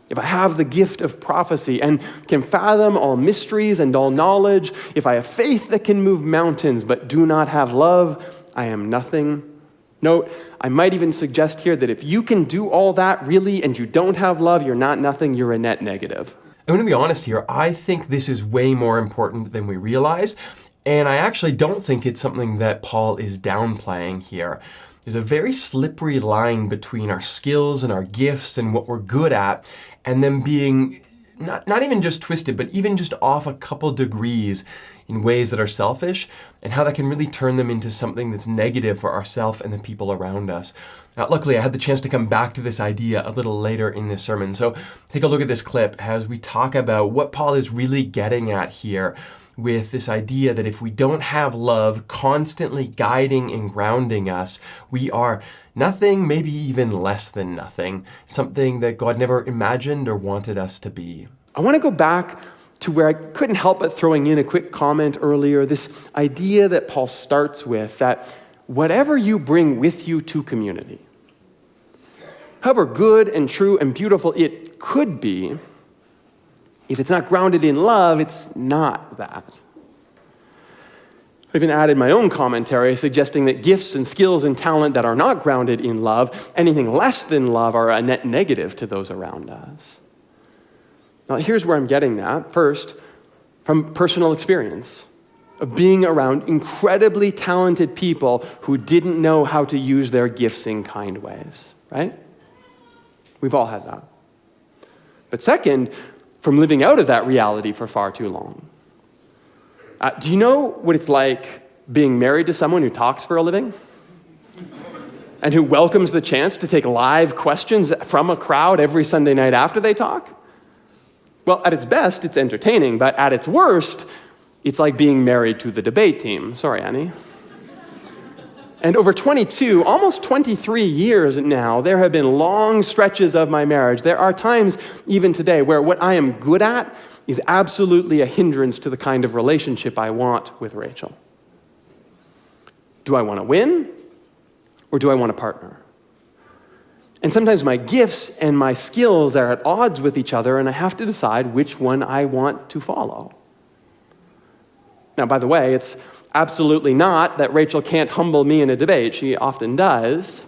if I have the gift of prophecy and can fathom all mysteries and all knowledge, if I have faith that can move mountains but do not have love, I am nothing. Note, I might even suggest here that if you can do all that really and you don't have love, you're not nothing, you're a net negative. I'm going to be honest here, I think this is way more important than we realize, and I actually don't think it's something that Paul is downplaying here. There's a very slippery line between our skills and our gifts and what we're good at, and them being not even just twisted, but even just off a couple degrees in ways that are selfish, and how that can really turn them into something that's negative for ourselves and the people around us. Now, luckily, I had the chance to come back to this idea a little later in this sermon, so take a look at this clip as we talk about what Paul is really getting at here with this idea that if we don't have love constantly guiding and grounding us, we are nothing, maybe even less than nothing, something that God never imagined or wanted us to be. I want to go back to where I couldn't help but throwing in a quick comment earlier, this idea that Paul starts with, that whatever you bring with you to community, however good and true and beautiful it could be, if it's not grounded in love, it's not that. I even added my own commentary suggesting that gifts and skills and talent that are not grounded in love, anything less than love, are a net negative to those around us. Now, here's where I'm getting that. First, from personal experience of being around incredibly talented people who didn't know how to use their gifts in kind ways, right? We've all had that. But second, from living out of that reality for far too long. Do you know what it's like being married to someone who talks for a living? And who welcomes the chance to take live questions from a crowd every Sunday night after they talk? Well, at its best, it's entertaining, but at its worst, it's like being married to the debate team. Sorry, Annie. And over 22, almost 23 years now, there have been long stretches of my marriage. There are times, even today, where what I am good at is absolutely a hindrance to the kind of relationship I want with Rachel. Do I want to win, or do I want to partner? And sometimes my gifts and my skills are at odds with each other, and I have to decide which one I want to follow. Now, by the way, it's absolutely not that Rachel can't humble me in a debate. She often does.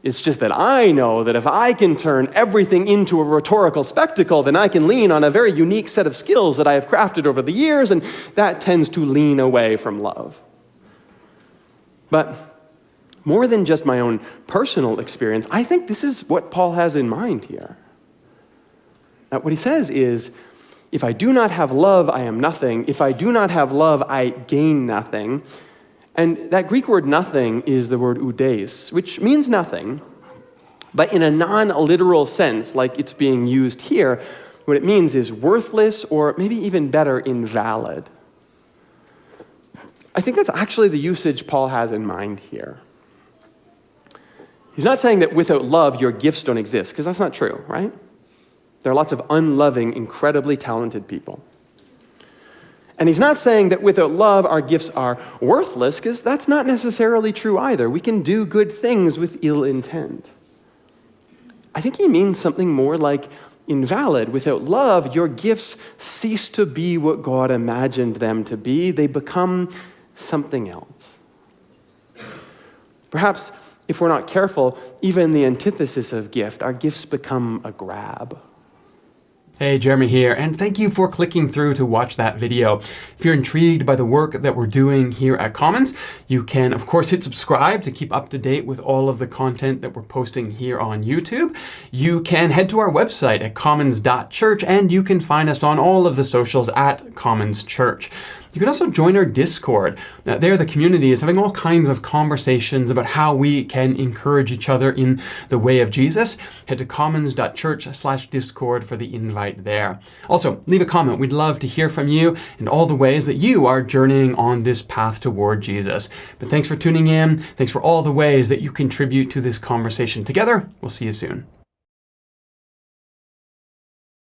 It's just that I know that if I can turn everything into a rhetorical spectacle, then I can lean on a very unique set of skills that I have crafted over the years, and that tends to lean away from love. But more than just my own personal experience, I think this is what Paul has in mind here. Now, what he says is, if I do not have love, I am nothing. If I do not have love, I gain nothing. And that Greek word nothing is the word oudeis, which means nothing, but in a non-literal sense, like it's being used here, what it means is worthless, or maybe even better, invalid. I think that's actually the usage Paul has in mind here. He's not saying that without love, your gifts don't exist, because that's not true, right? There are lots of unloving, incredibly talented people. And he's not saying that without love, our gifts are worthless, because that's not necessarily true either. We can do good things with ill intent. I think he means something more like invalid. Without love, your gifts cease to be what God imagined them to be. They become something else. Perhaps, if we're not careful, even the antithesis of gift, our gifts become a grab. Hey, Jeremy here, and thank you for clicking through to watch that video. If you're intrigued by the work that we're doing here at Commons, you can, of course, hit subscribe to keep up to date with all of the content that we're posting here on YouTube. You can head to our website at commons.church, and you can find us on all of the socials at Commons Church. You can also join our Discord. There, the community is having all kinds of conversations about how we can encourage each other in the way of Jesus. Head to commons.church/Discord for the invite there. Also, leave a comment. We'd love to hear from you and all the ways that you are journeying on this path toward Jesus. But thanks for tuning in. Thanks for all the ways that you contribute to this conversation. Together, we'll see you soon.